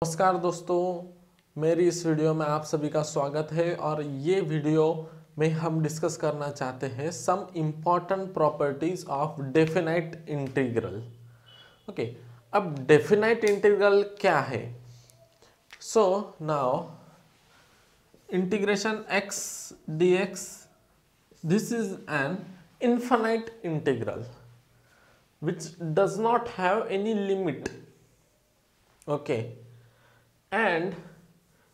नमस्कार दोस्तों, मेरी इस वीडियो में आप सभी का स्वागत है। और ये वीडियो में हम डिस्कस करना चाहते हैं some important properties of definite integral. Okay, अब डेफिनाइट इंटीग्रल क्या है? So now integration x dx, this is an infinite integral which does not have any limit. Okay, and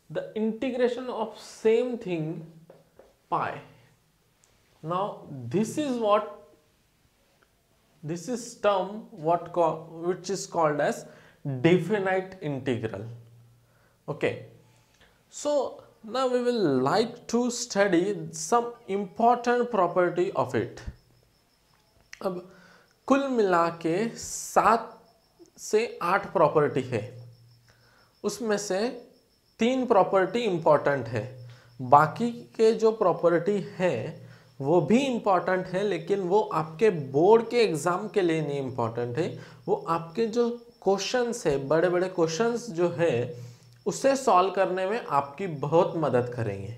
the integration of same thing pi. Now this is term which is called as definite integral. Okay, so now we will like to study some important property of it. अब कुल मिला के 7 से 8 property है, उसमें से 3 property important है। बाकी के जो प्रॉपर्टी है वो भी इंपॉर्टेंट है, लेकिन वो आपके बोर्ड के एग्जाम के लिए नहीं इंपॉर्टेंट है। वो आपके जो क्वेश्चंस है, बड़े बड़े क्वेश्चंस जो है, उसे सॉल्व करने में आपकी बहुत मदद करेंगे।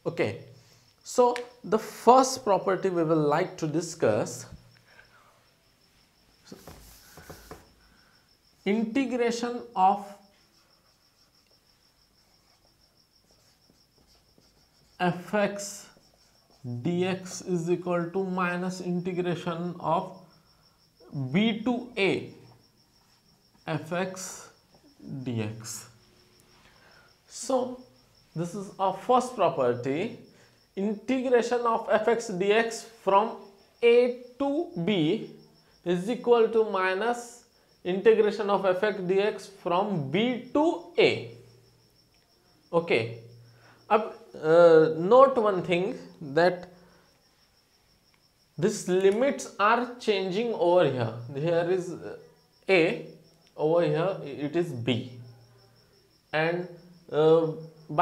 Okay, so the first property we will like to discuss, integration of fx dx is equal to minus integration of b to a fx dx. So this is our first property. Integration of fx dx from a to b is equal to minus integration of fx dx from b to a. Okay, अब note one thing, that these limits are changing over here. Here is a, over here it is b, and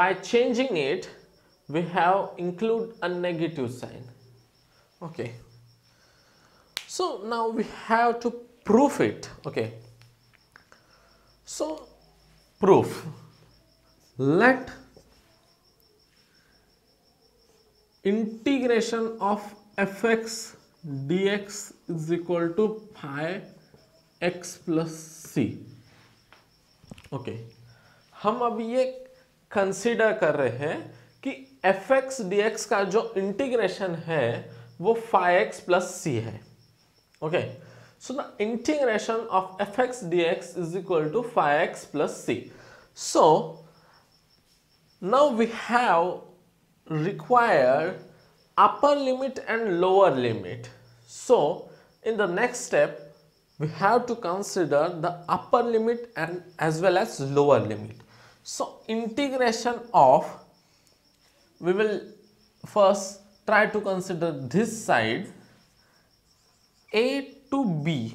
by changing it we have include a negative sign. Okay, so now we have to prove it. Okay, so proof, let integration of fx dx is equal to phi x plus c. Okay, हम अब ये consider कर रहे हैं कि fx dx का जो integration है वो phi x plus c है। Okay, so the integration of fx dx is equal to phi x plus c. So now we have require upper limit and lower limit. So in the next step we have to consider the upper limit and as well as lower limit. So integration of, we will first try to consider this side, a to b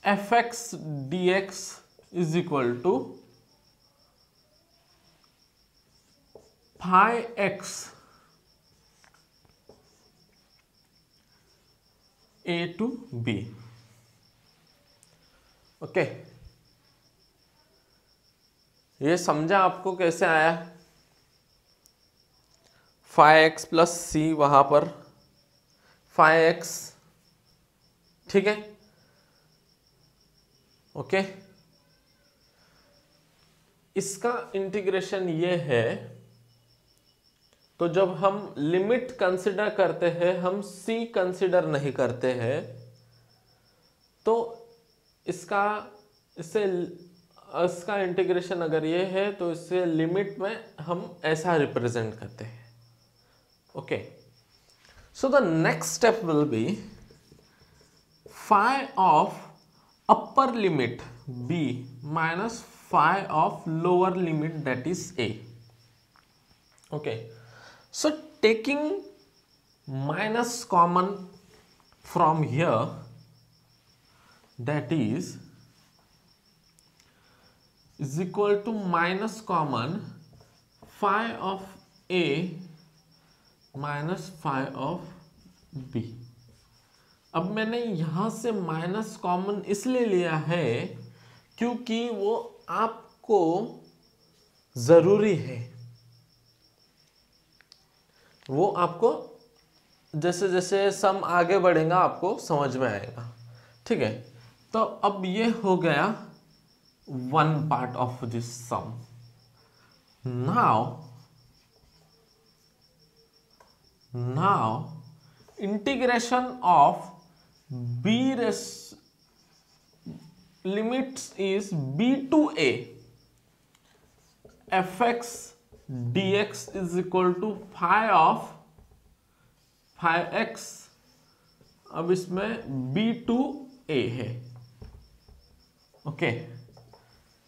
fx dx is equal to phi x a to b. Okay, ये समझा आपको कैसे आया? phi x plus c, वहां पर phi x, ठीक है। Okay, इसका इंटीग्रेशन ये है, तो जब हम लिमिट कंसिडर करते हैं हम c कंसिडर नहीं करते हैं, तो इसका इंटीग्रेशन अगर ये है तो इससे लिमिट में हम ऐसा रिप्रेजेंट करते हैं। Okay, so the next step will be phi of upper limit b minus phi of lower limit that is a. Okay, so taking minus common from here, that is equal to minus common phi of a minus phi of b. अब मैंने यहां से minus common इसलिए लिया है क्योंकि वो आपको जरूरी है, वो आपको जैसे जैसे सम आगे बढ़ेगा आपको समझ में आएगा। ठीक है, तो अब ये हो गया one part of this sum. Now integration of b limits is b to a fx dx is equal to phi of phi x। अब इसमें b to a है। Okay,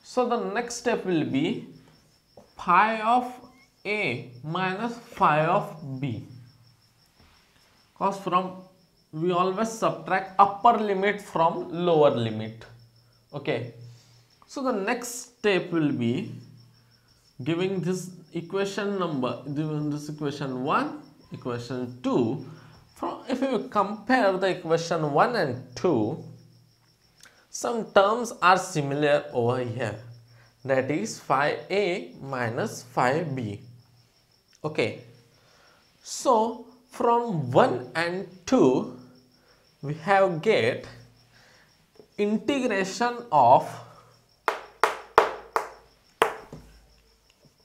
so the next step will be phi of a minus phi of b, because from we always subtract upper limit from lower limit। Okay, so the next step will be giving this equation number, given this equation 1, equation 2, from if you compare the equation 1 and 2, some terms are similar over here, that is phi a minus phi b। Okay, so from 1 and 2 we have get integration of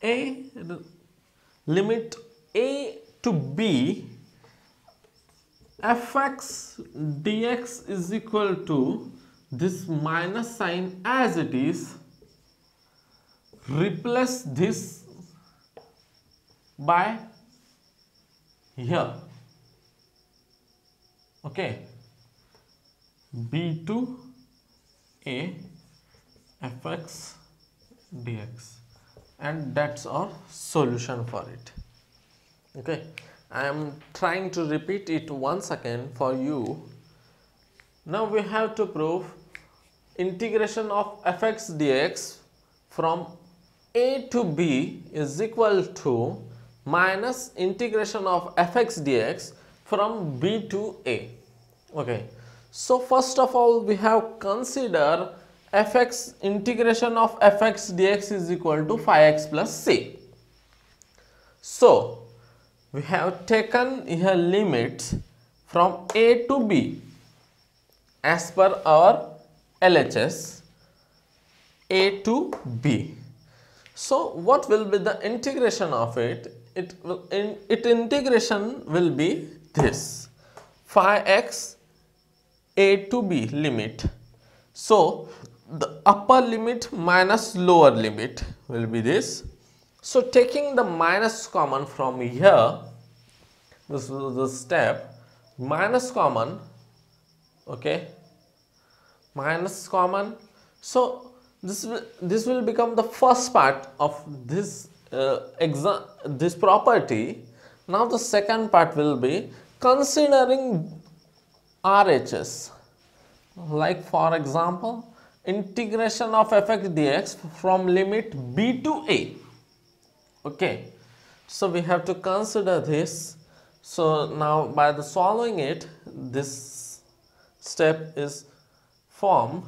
a limit a to b fx dx is equal to this minus sign as it is, replace this by here। Okay, b to a fx dx, and that's our solution for it। Okay, I am trying to repeat it once again for you. Now we have to prove integration of fx dx from a to b is equal to minus integration of fx dx from b to a। Okay, so first of all we have consider fx integration of fx dx is equal to phi x plus c. So we have taken here limits from a to b as per our LHS, a to b. So what will be the integration of it? Integration will be this phi x a to b limit. So the upper limit minus lower limit will be this. So taking the minus common from here, this is the step, minus common, okay, minus common. So this will become the first part of this this property. Now the second part will be considering RHS, like for example integration of fx dx from limit b to a। Okay, so we have to consider this. So now by the solving it, this step is formed.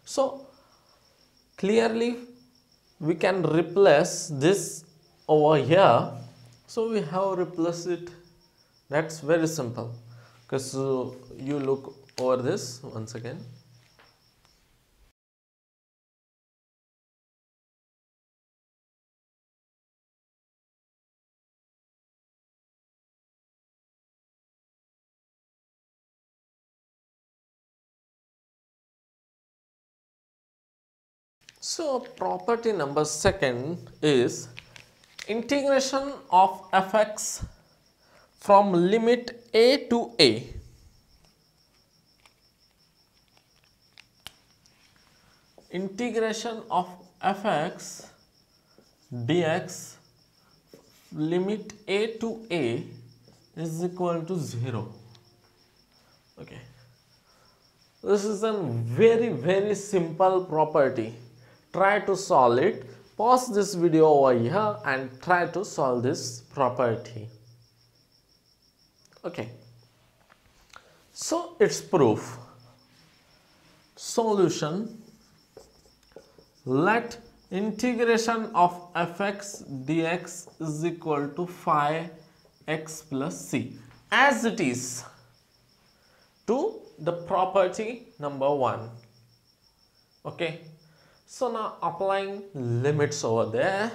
So clearly we can replace this over here. So we have replaced it. That's very simple, because you look over this once again. So property number second is integration of fx from limit a to a. Integration of fx dx limit a to a is equal to 0. Okay, this is a very simple property. Try to solve it. Pause this video over here and try to solve this property. Okay, so its proof. Solution: let integration of fx dx is equal to phi x plus c as it is to the property number 1. Okay, so now applying limits over there.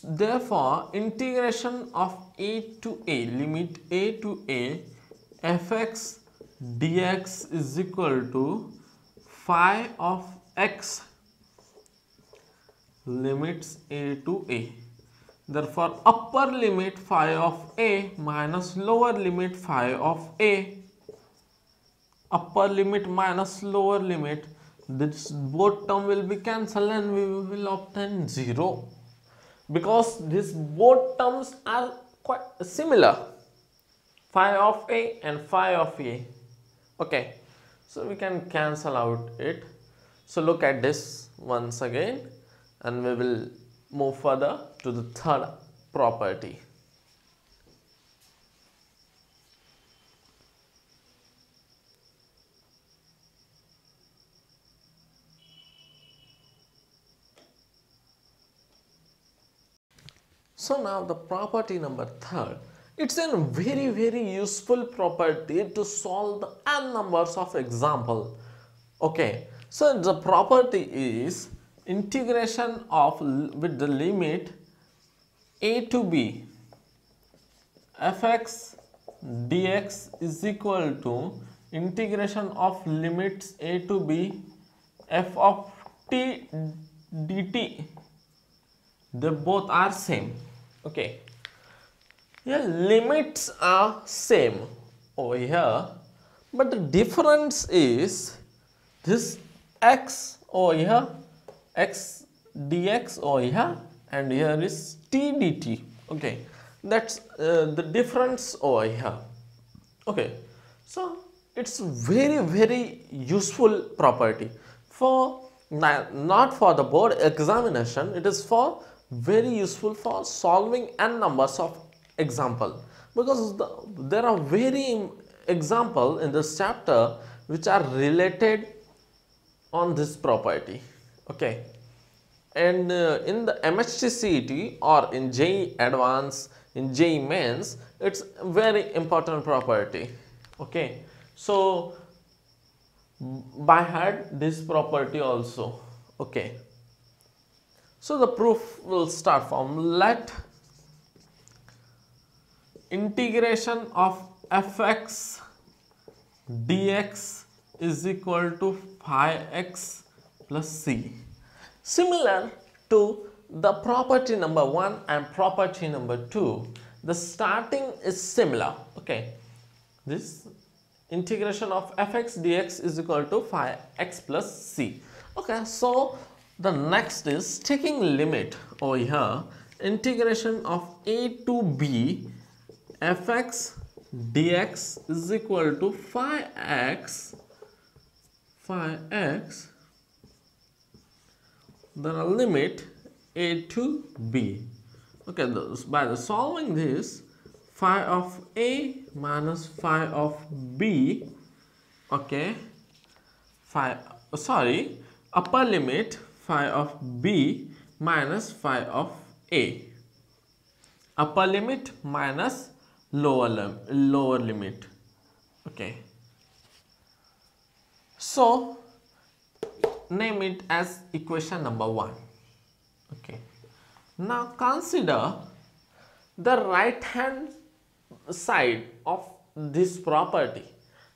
Therefore, integration of a to a, limit a to a, fx dx is equal to phi of x limits a to a. Therefore, upper limit phi of a minus lower limit phi of a. Upper limit minus lower limit, this both term will be cancelled and we will obtain 0, because these both terms are quite similar, phi of a and phi of a. Okay, so we can cancel out it. So look at this once again and we will move further to the third property. So now the property number 3rd, it's a very useful property to solve the n numbers of example. Okay, so the property is integration of with the limit a to b fx dx is equal to integration of limits a to b f of t dt. They both are same. Okay, yeah, limits are same over here, but the difference is this x over here, x dx over here, and here is t dt. Okay, that's the difference over here. Okay, so it's very useful property for not for the board examination. It is for very useful for solving n numbers of example, because there are very example in this chapter which are related on this property. Okay, and in the MHTCET or in JEE Advanced, in JEE Mains, it's very important property. Okay, so by heart this property also. Okay, so the proof will start from let integration of fx dx is equal to phi x plus c. Similar to the property number 1 and property number 2, the starting is similar. Okay, this integration of fx dx is equal to phi x plus c. Okay, so the next is taking limit over here, integration of a to b fx dx is equal to phi x, then a limit a to b. Okay, by solving this, phi of a minus phi of b, okay, upper limit phi of b minus phi of a, upper limit minus lower limit. Okay, so name it as equation number 1. Okay, now consider the right hand side of this property,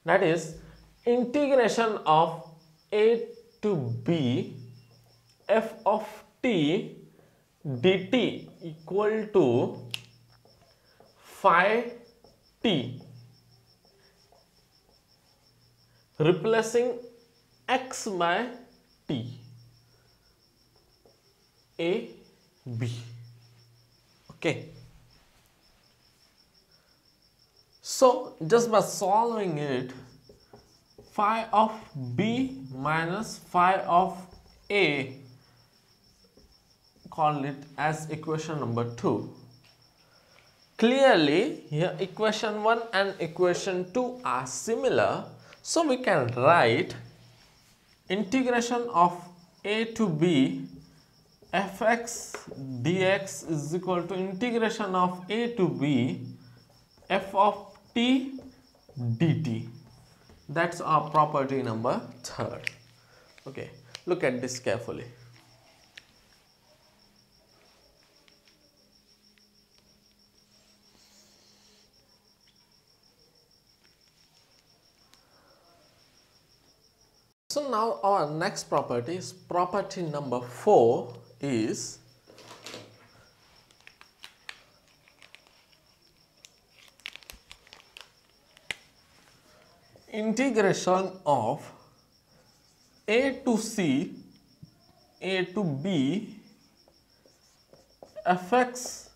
that is integration of a to b f of t dt equal to phi t, replacing x by t, a b. Okay, so just by solving it, phi of b minus phi of a, call it as equation number 2. Clearly here equation 1 and equation 2 are similar, so we can write integration of a to b fx dx is equal to integration of a to b f of t dt. That's our property number 3rd. Okay, look at this carefully. So now our next property is property number 4 is integration of a to c a to b fx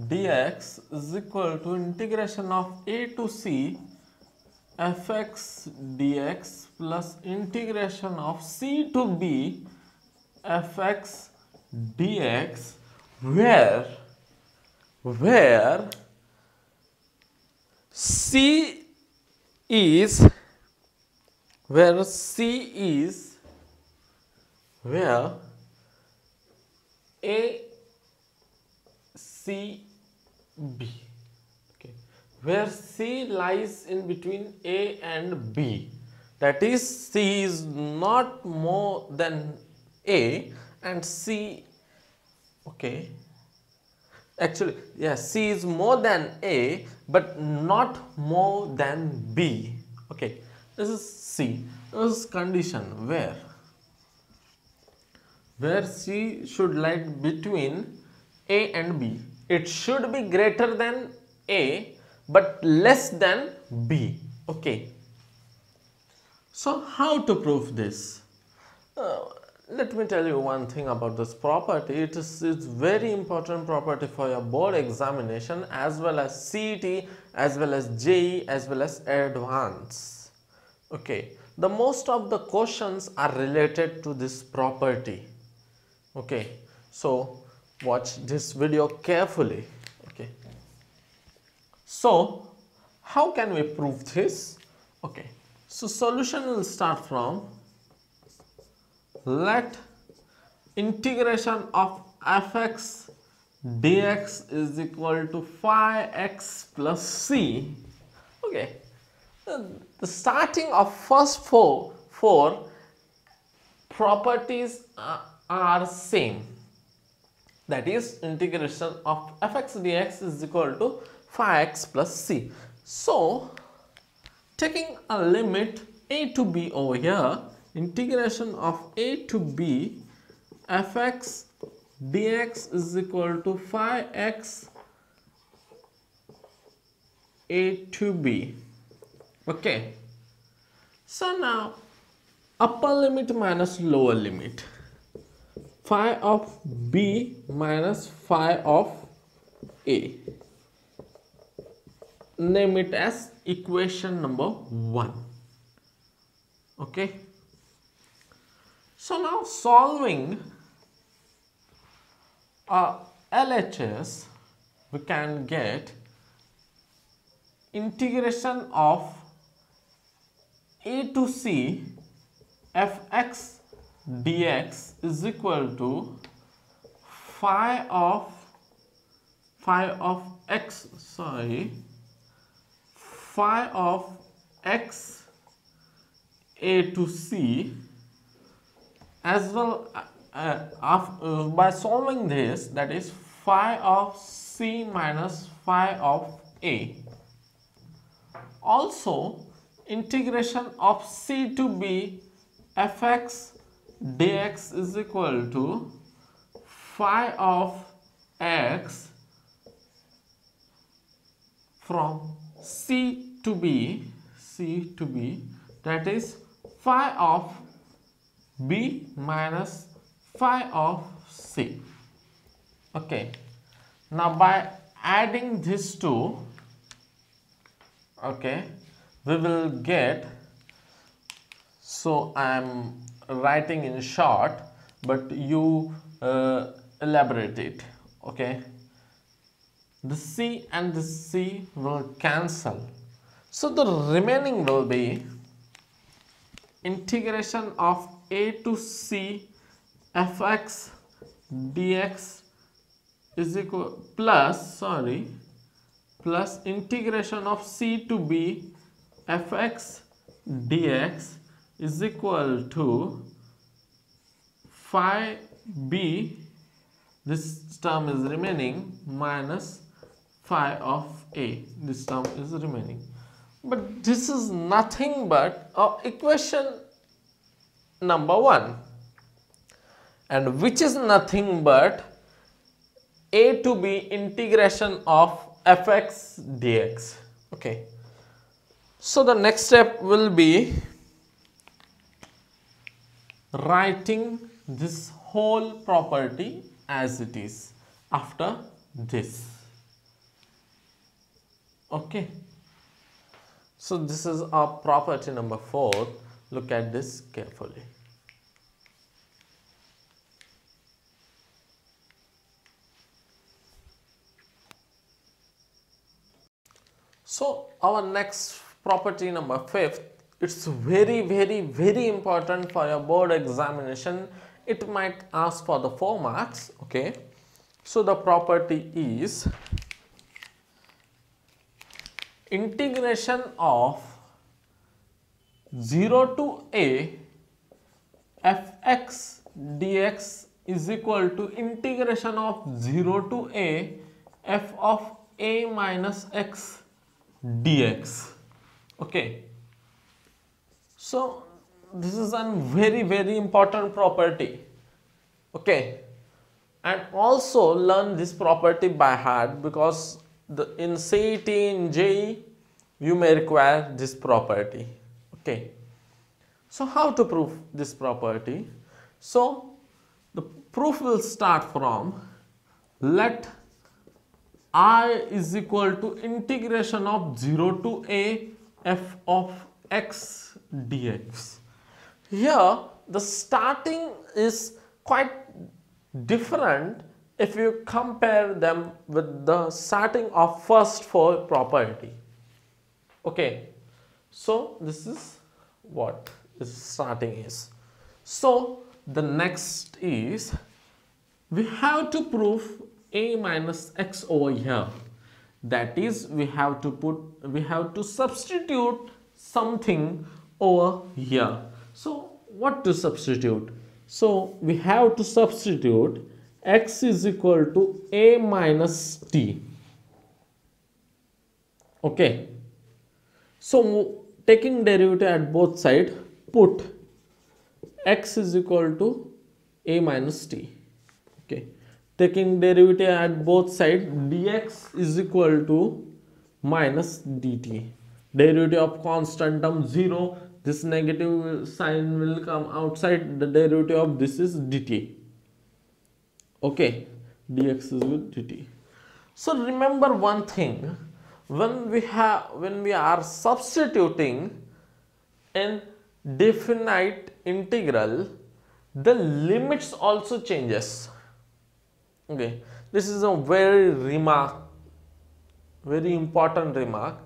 dx is equal to integration of a to c fx dx plus integration of c to b fx dx where c is where a c b. Okay, where c lies in between a and b, that is c is not more than a and c, okay, actually yes, c is more than a but not more than b. Okay, this is c. This is condition where c should lie between a and b. It should be greater than a but less than b. Okay, so how to prove this? Let me tell you one thing about this property. It's very important property for your board examination as well as CET, as well as JEE, as well as advanced. Okay, the most of the questions are related to this property. Okay, so watch this video carefully. Okay, so how can we prove this? Okay, so solution will start from, let integration of fx dx is equal to phi x plus c. Okay, the starting of first four properties are same, that is integration of fx dx is equal to phi x plus c. So taking a limit a to b over here, integration of a to b fx dx is equal to phi x a to b. Okay, so now upper limit minus lower limit, phi of b minus phi of a, name it as equation number 1. Okay, so now solving LHS, we can get integration of a to c fx dx is equal to phi of x, phi of x a to c, as well by solving this, that is phi of c minus phi of a. Also integration of c to b fx dx is equal to phi of x from c to b, that is phi of b minus phi of c. Okay, now by adding these two, okay, we will get, so I am writing in short but you elaborate it. Okay, the c and the c will cancel, so the remaining will be integration of a to c fx dx is equal plus integration of c to b fx dx is equal to phi b, this term is remaining, minus phi of a, this term is remaining. But this is nothing but equation number 1, and which is nothing but a to b integration of fx dx. Okay, so the next step will be writing this whole property as it is after this. Okay, so this is our property number 4. Look at this carefully. So our next property number 5th, it's very important for your board examination. It might ask for the 4 marks. Okay, so the property is integration of 0 to a fx dx is equal to integration of 0 to a f of a minus x dx. Okay, so this is a very important property. Okay, and also learn this property by heart, because in CET, in JEE, you may require this property. Okay, so how to prove this property? So the proof will start from let I is equal to integration of 0 to a f of x dx. Here the starting is quite different if you compare them with the starting of first 4 property. Okay, so this is what this starting is. So the next is we have to prove a minus x over here. That is, we have to substitute something over here. So what to substitute? So we have to substitute x is equal to a minus t. Okay, so taking derivative at both sides, put x is equal to a minus t. Okay, taking derivative at both sides, dx is equal to minus dt. Derivative of constant term 0, this negative sign will come outside, the derivative of this is dt. Okay, dx is with dt. So remember one thing, when we are substituting in definite integral, the limits also changes. Okay, this is a very important remark,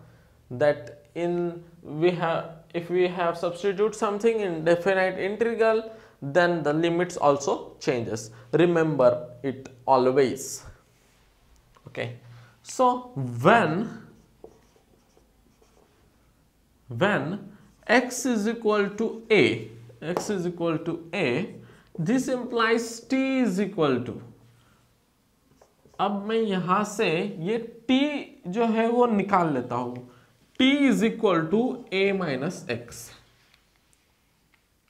that if we have substitute something in definite integral, then the limits also changes. Remember it always. Okay, so when x is equal to a, this implies t is equal to, अब मैं यहां से ये t जो है वो निकाल लेता हूं, t is equal to a minus x.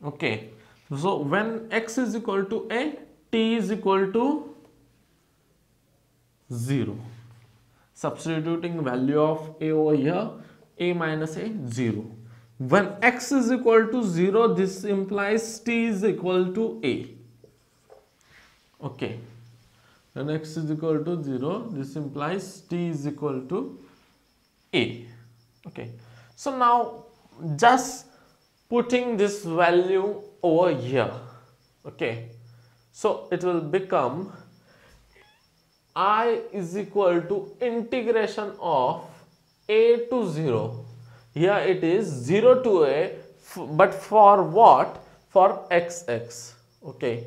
Okay, so when x is equal to a, t is equal to 0. Substituting value of a over here, a minus a, 0. When x is equal to 0, this implies t is equal to a. Okay, when x is equal to 0, this implies t is equal to a. Okay, so now just putting this value over here. Okay, so it will become I is equal to integration of a to 0. Here it is 0 to a, but for what? For xx. Okay,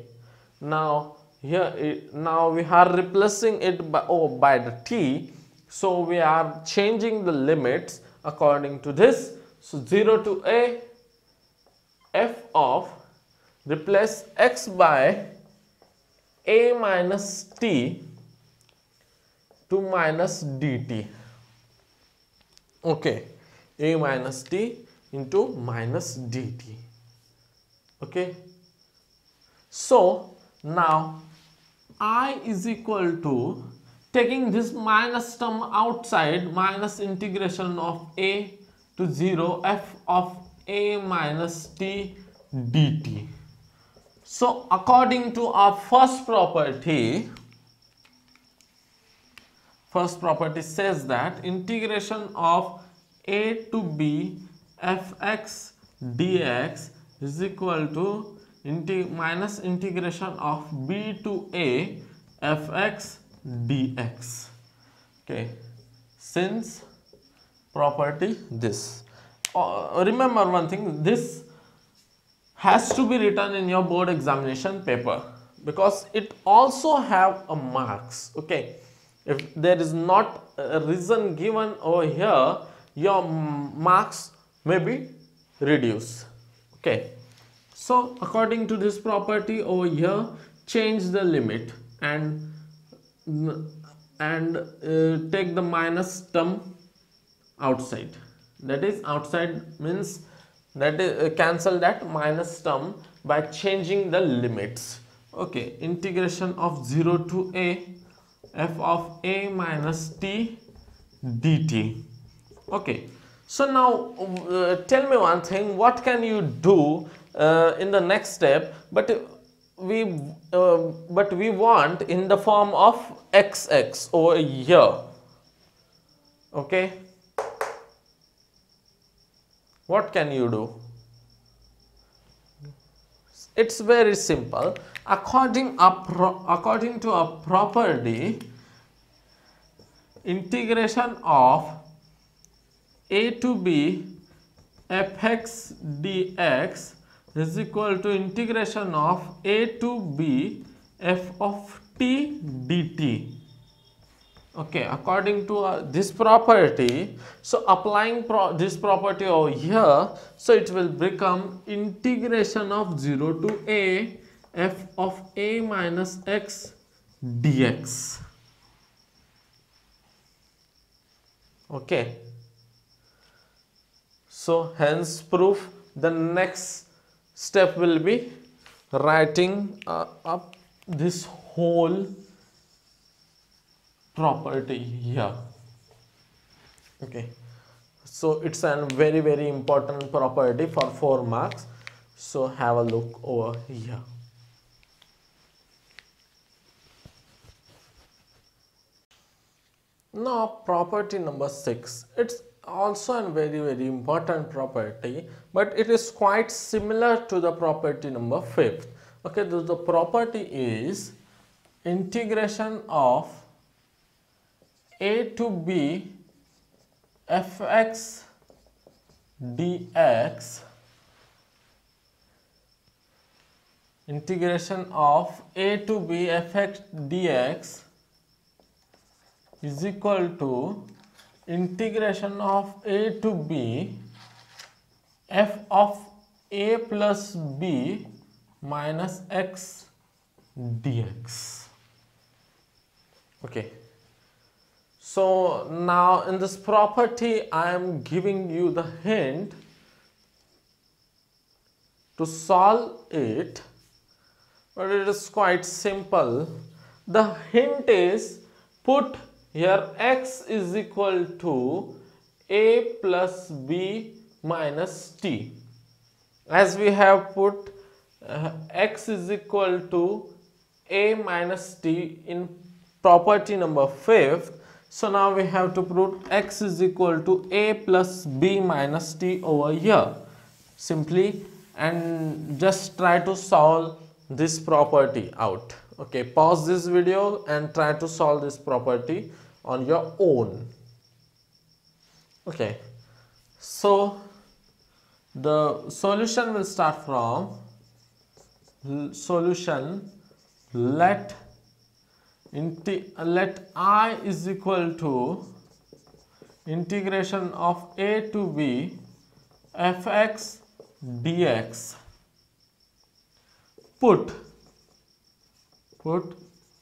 now here now we are replacing it by the t, so we are changing the limits according to this. So 0 to a f of replace x by a minus t to minus dt. Okay, a minus t into minus dt. Okay, so now I is equal to, taking this minus term outside, minus integration of a to 0 f of a minus t dt. So according to our first property says that integration of a to b fx dx is equal to minus integration of b to a fx dx. Okay, since property this, remember one thing, this has to be written in your board examination paper because it also have a marks. Okay, if there is not a reason given over here, your marks may be reduced. Okay, so according to this property over here, change the limit and take the minus term outside. That is, outside means that is cancel that minus term by changing the limits. Okay, integration of 0 to a f of a minus t dt. Okay, so now tell me one thing, what can you do in the next step, but we want in the form of xx over here. Okay, what can you do? It's very simple. According to a property, integration of a to b fx dx is equal to integration of a to b f of t dt. Okay, according to this property, so applying this property over here, so it will become integration of 0 to a f of a minus x dx. Okay, so hence proof, the next step will be writing up this whole property here. Okay, so it's a very important property for 4 marks, so have a look over here. Now property number 6, it's also a very important property, but it is quite similar to the property number 5. Okay, the property is integration of a to b fx dx, integration of a to b fx dx is equal to integration of a to b f of a plus b minus x dx. Okay, so now in this property I am giving you the hint to solve it, but it is quite simple. The hint is, put here x is equal to a plus b minus t. As we have put x is equal to a minus t in property number 5, so now we have to put x is equal to a plus b minus t over here simply, and just try to solve this property out. Okay, pause this video and try to solve this property on your own. Okay, so the solution will start from solution let I is equal to integration of a to b fx dx. Put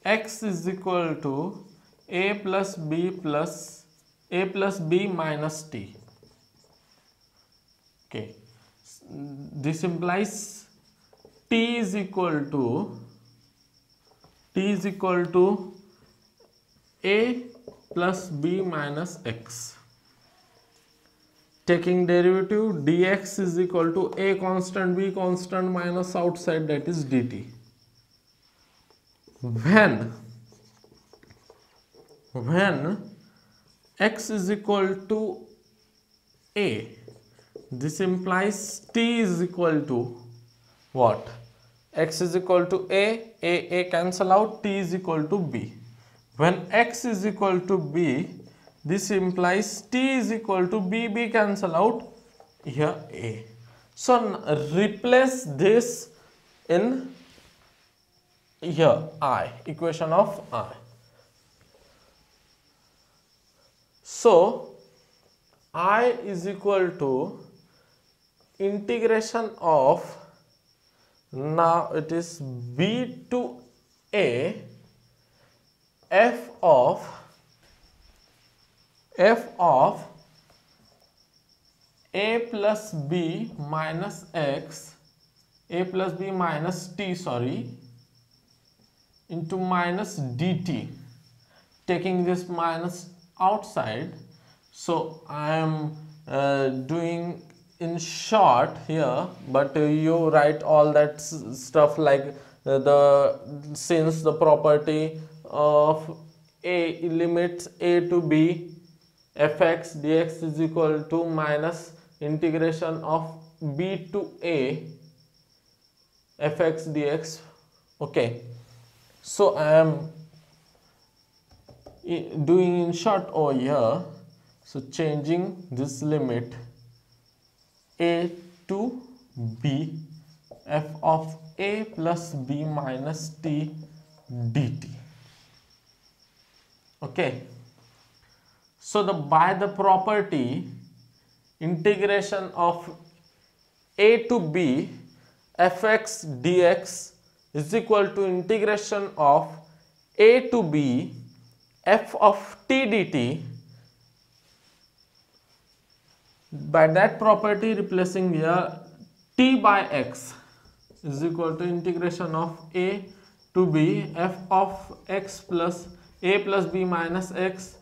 x is equal to a plus b minus t. Okay, this implies t is equal to a plus b minus x. Taking derivative, dx is equal to a constant, b constant minus outside, that is dt. When x is equal to a, this implies t is equal to what? X is equal to a cancel out, t is equal to b. When x is equal to b, this implies t is equal to b cancel out, here a. So replace this in here I, equation of I. So I is equal to integration of, now it is b to a f of a plus b minus x, a plus b minus t, sorry, into minus dt, taking this minus outside. So I am doing in short here, but you write all that stuff like since the property of a limits a to b fx dx is equal to minus integration of b to a fx dx. Okay, so I am doing in short over here. So changing this limit a to b f of a plus b minus t dt. Okay, so by the property integration of a to b fx dx is equal to integration of a to b f of t dt. By that property, replacing here t by x is equal to integration of a to b f of x plus a plus b minus x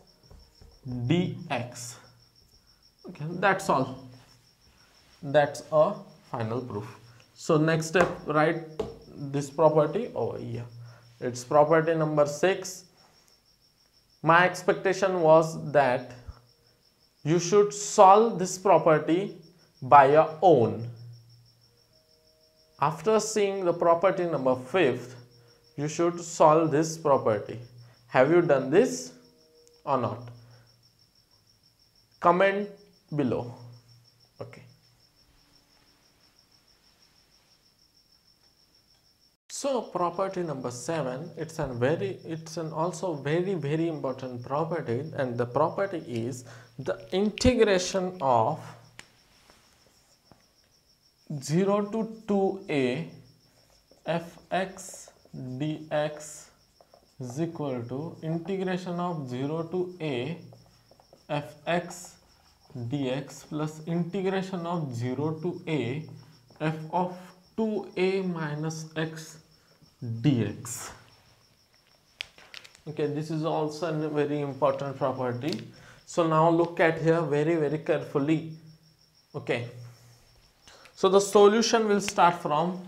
dx. Okay, that's all. That's a final proof. So next step, write this property over here. It's property number 6. My expectation was that you should solve this property by your own. After seeing the property number 5th, you should solve this property. Have you done this or not? Comment below. Okay. So property number 7, it's an also very important property, and the property is the integration of 0 to 2a fx dx is equal to integration of 0 to a fx dx plus integration of 0 to a f of 2a minus x dx. Okay, this is also a very important property. So now look at here very carefully. Okay, so the solution will start from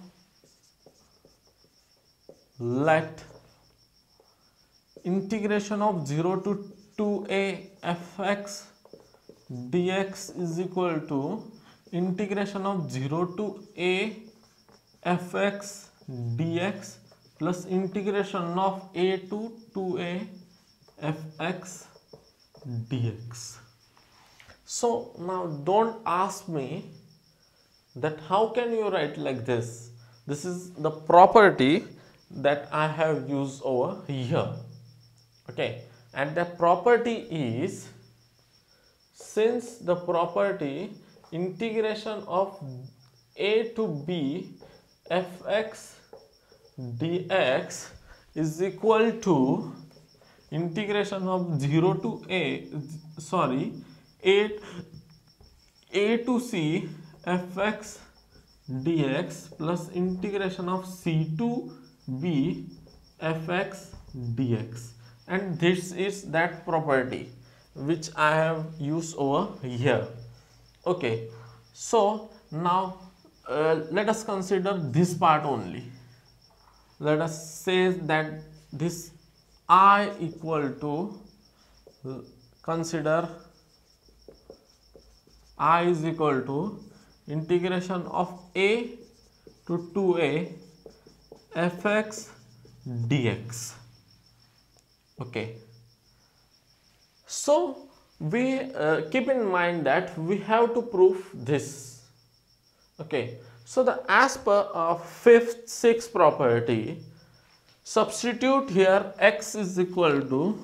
let integration of 0 to 2a fx dx is equal to integration of 0 to a fx dx plus integration of a to 2a fx dx. So now don't ask me that how can you write like this. This is the property that I have used over here. Okay, and the property is, since the property integration of a to b fx dx is equal to integration of 0 to a to c fx dx plus integration of c to b fx dx, and this is that property which I have used over here. Okay, so now let us consider this part only. Let us say that this I equal to, consider I is equal to integration of a to 2a fx dx. Okay, so we keep in mind that we have to prove this. Okay, so the as per fifth, sixth property, substitute here x is equal to,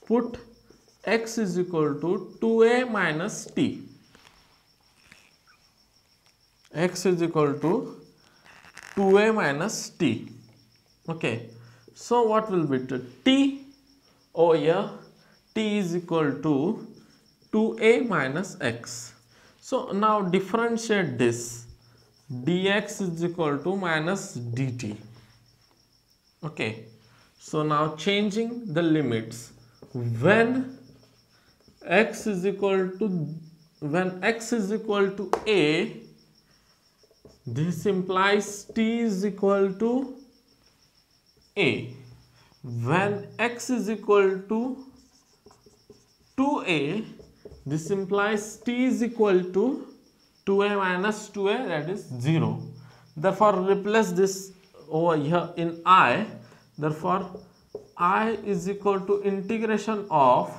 put x is equal to 2a minus t. X is equal to 2a minus t. Okay, so what will be t over here? T is equal to 2a minus x. So now differentiate this, dx is equal to minus dt. Okay, so now changing the limits, when x is equal to a, this implies t is equal to a. When x is equal to 2a, this implies t is equal to 2a minus 2a, that is 0. Therefore replace this over here in I. Therefore I is equal to integration of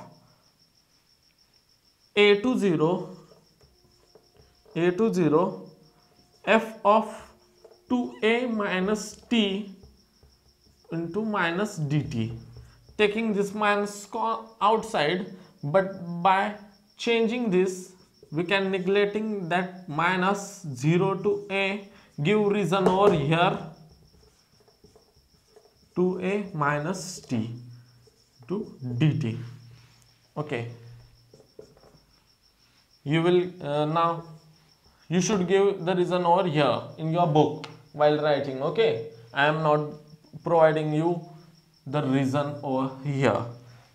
a to 0 f of 2a minus t into minus dt, taking this minus outside, but by changing this we can neglecting that minus 0 to a, give reason over here 2a minus t to dt. Okay, you will now you should give the reason over here in your book while writing. Okay, I am not providing you the reason over here.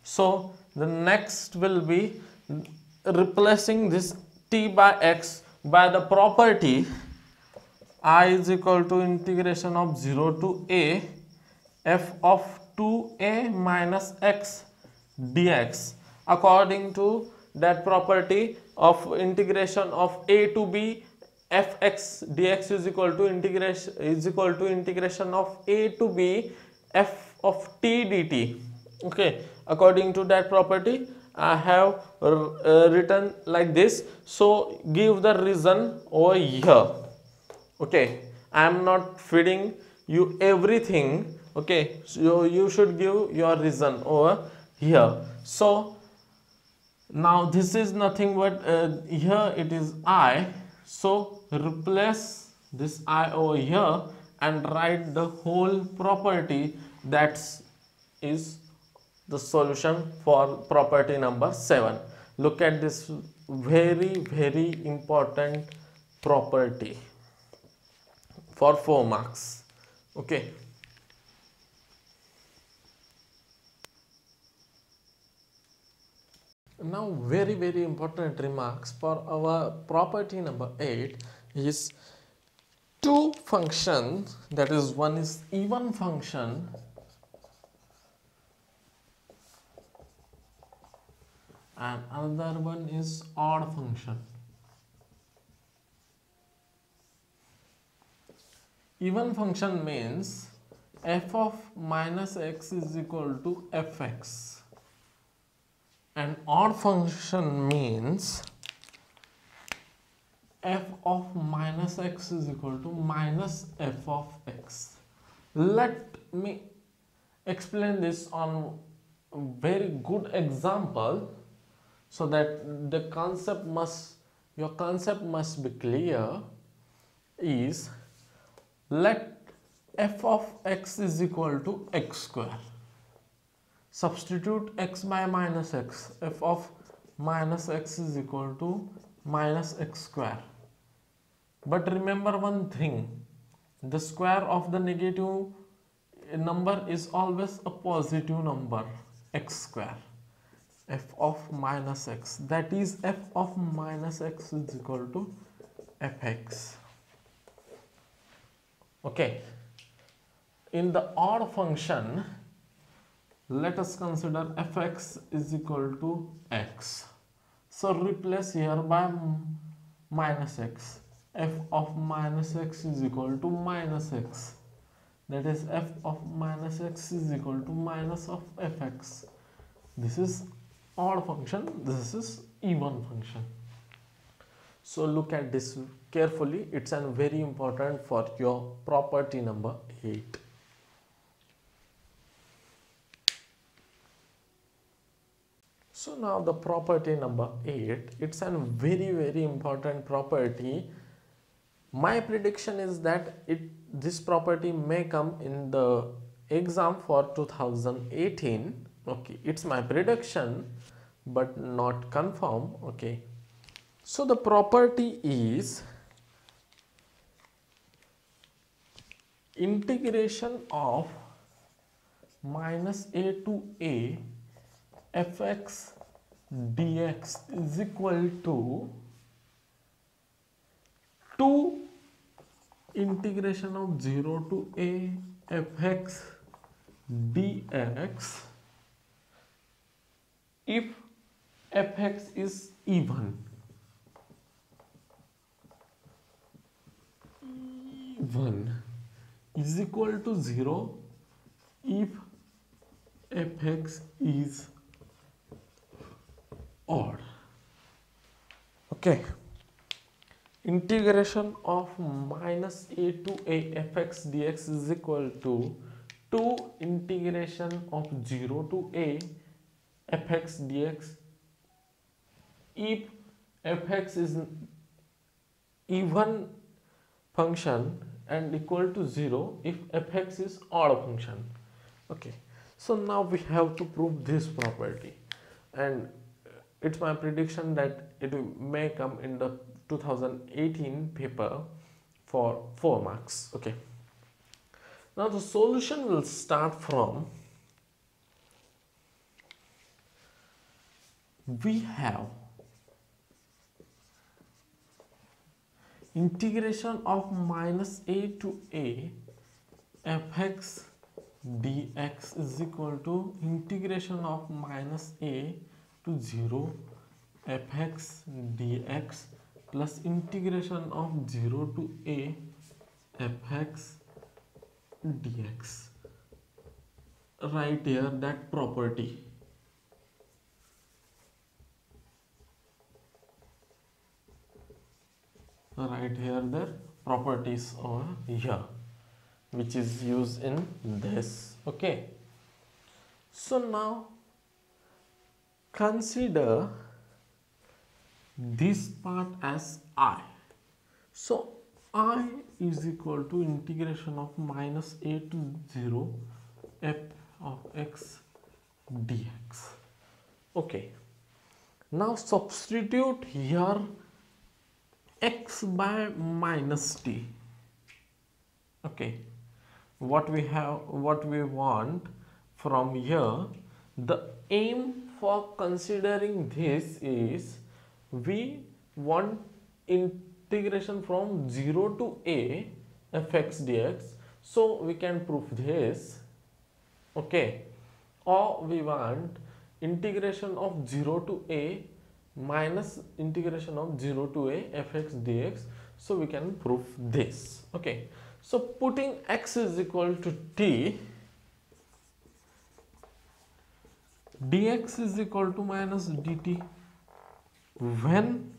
So the next will be replacing this t by x by the property I is equal to integration of 0 to a f of 2a minus x dx, according to that property of integration of a to b fx dx is equal to integration of a to b f of t dt. Okay, according to that property I have written like this. So give the reason over here. Okay, I am not feeding you everything. Okay, so you should give your reason over here. So now this is nothing but here it is I. So replace this I over here and write the whole property. That is the solution for property number 7. Look at this very important property for 4 marks. Okay. Now very important remarks for our property number 8 is two functions, that is, one is even function and another one is odd function. Even function means f of minus x is equal to fx, and odd function means f of minus x is equal to minus f of x. Let me explain this on a very good example so that your concept must be clear. Is let f of x is equal to x square. Substitute x by minus x. F of minus x is equal to minus x square. But remember one thing, the square of the negative number is always a positive number, x square. F of minus x, that is f of minus x is equal to fx. Okay, in the odd function, let us consider fx is equal to x. So replace here by minus x. F of minus x is equal to minus x. That is f of minus x is equal to minus of fx. This is odd function, this is even function. So look at this carefully, it's very important for your property number 8. So now the property number 8, it's a very important property. My prediction is that this property may come in the exam for 2018. Okay, it's my prediction but not confirm. Okay, so the property is integration of minus a to a fx dx is equal to 2 integration of 0 to a fx dx if fx is even. Is equal to 0 if fx is odd. Okay, integration of minus a to a fx dx is equal to 2 integration of 0 to a fx dx if fx is even function and equal to 0 if fx is odd function. Okay, so now we have to prove this property, and it's my prediction that it may come in the 2018 paper for 4 marks. Okay, now the solution will start from, we have integration of minus a to a fx dx is equal to integration of minus a to 0 fx dx plus integration of 0 to a fx dx. Write here that property. Write here the properties over here which is used in this. Okay, so now consider this part as I. So I is equal to integration of minus a to 0 f of x dx. Okay, now substitute here x by minus t. Okay, what we want from here, the aim for considering this is we want integration from 0 to a fx dx, so we can prove this. Okay, or we want integration of 0 to a minus integration of 0 to a fx dx, so we can prove this. Okay, so putting x is equal to t, dx is equal to minus dt. When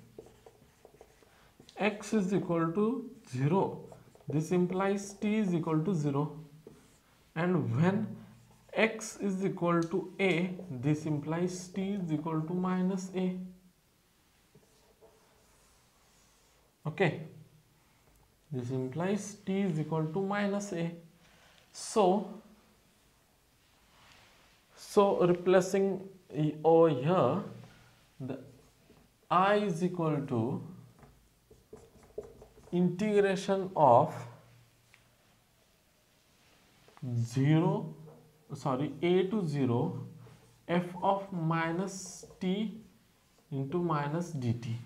x is equal to 0, this implies t is equal to 0. and when x is equal to a, this implies t is equal to minus a. Okay, this implies t is equal to minus a. So replacing over here, the I is equal to integration of a to 0 f of minus t into minus dt,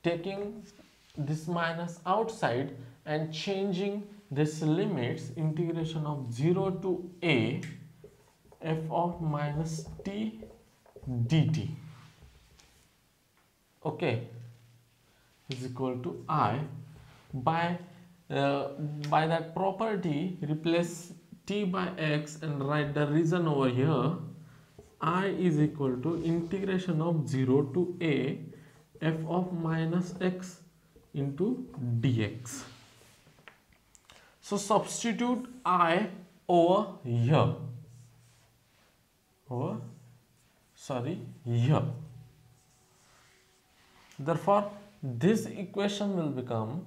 taking this minus outside and changing this limits, integration of 0 to a f of minus t dt, okay, is equal to I. By that property, replace t by x and write the reason over here. I is equal to integration of 0 to a f of minus x into dx. So substitute I over here, here. Therefore this equation will become,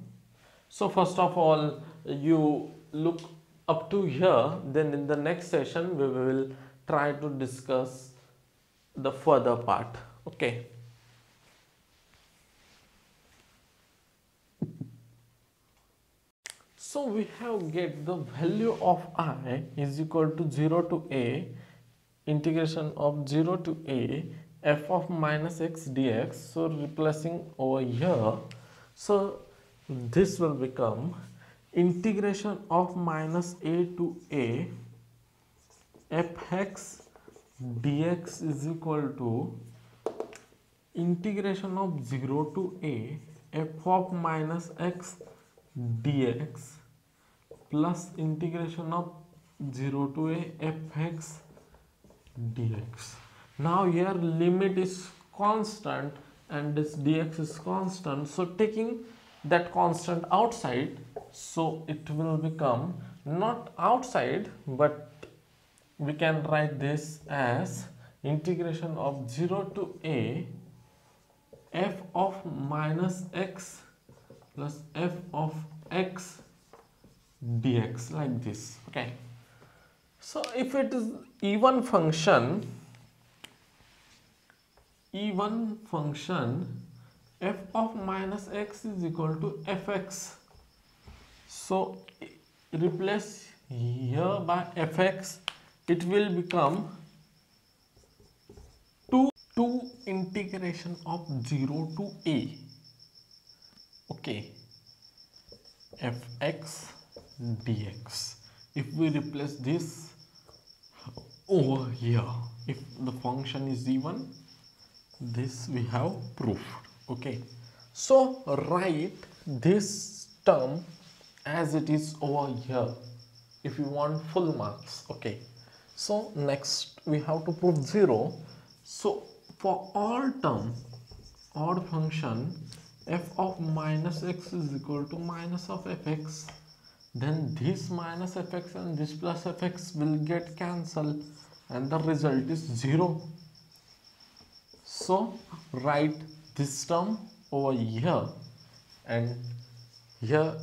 so first of all you look up to here, then in the next session we will try to discuss the further part. Okay, so we have get the value of I is equal to 0 to a integration of 0 to a f of minus x dx. So replacing over here, so this will become integration of minus a to a fx dx is equal to integration of 0 to a f of minus x dx plus integration of 0 to a fx dx. Now here limit is constant and this dx is constant, so taking that constant outside, so it will become not outside, but we can write this as integration of 0 to a f of minus x plus f of x dx, like this. Okay, so if it is even function f of minus x is equal to fx, so replace here by fx, it will become 2 integration of 0 to a, okay, fx dx. If we replace this over here, if the function is even, this we have proved. Okay, so write this term as it is over here if you want full marks. Okay, so next we have to prove 0. So for all term, odd function, f of minus x is equal to minus of fx, then this minus fx and this plus fx will get cancelled and the result is 0. So write this term over here, and here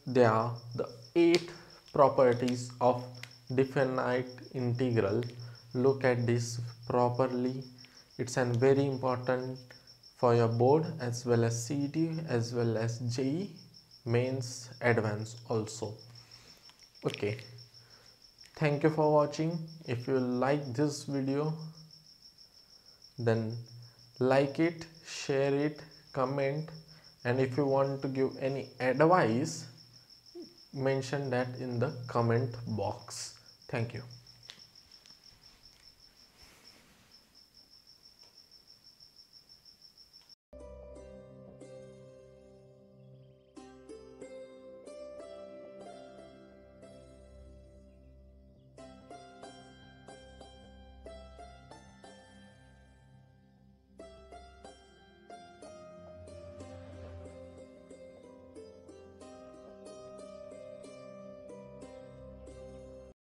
they are the 8 properties of definite integral. Look at this properly. It's an very important for your board as well as CET as well as JEE mains advance also. Okay, thank you for watching. If you like this video, then like it, share it, comment, and if you want to give any advice, mention that in the comment box. Thank you.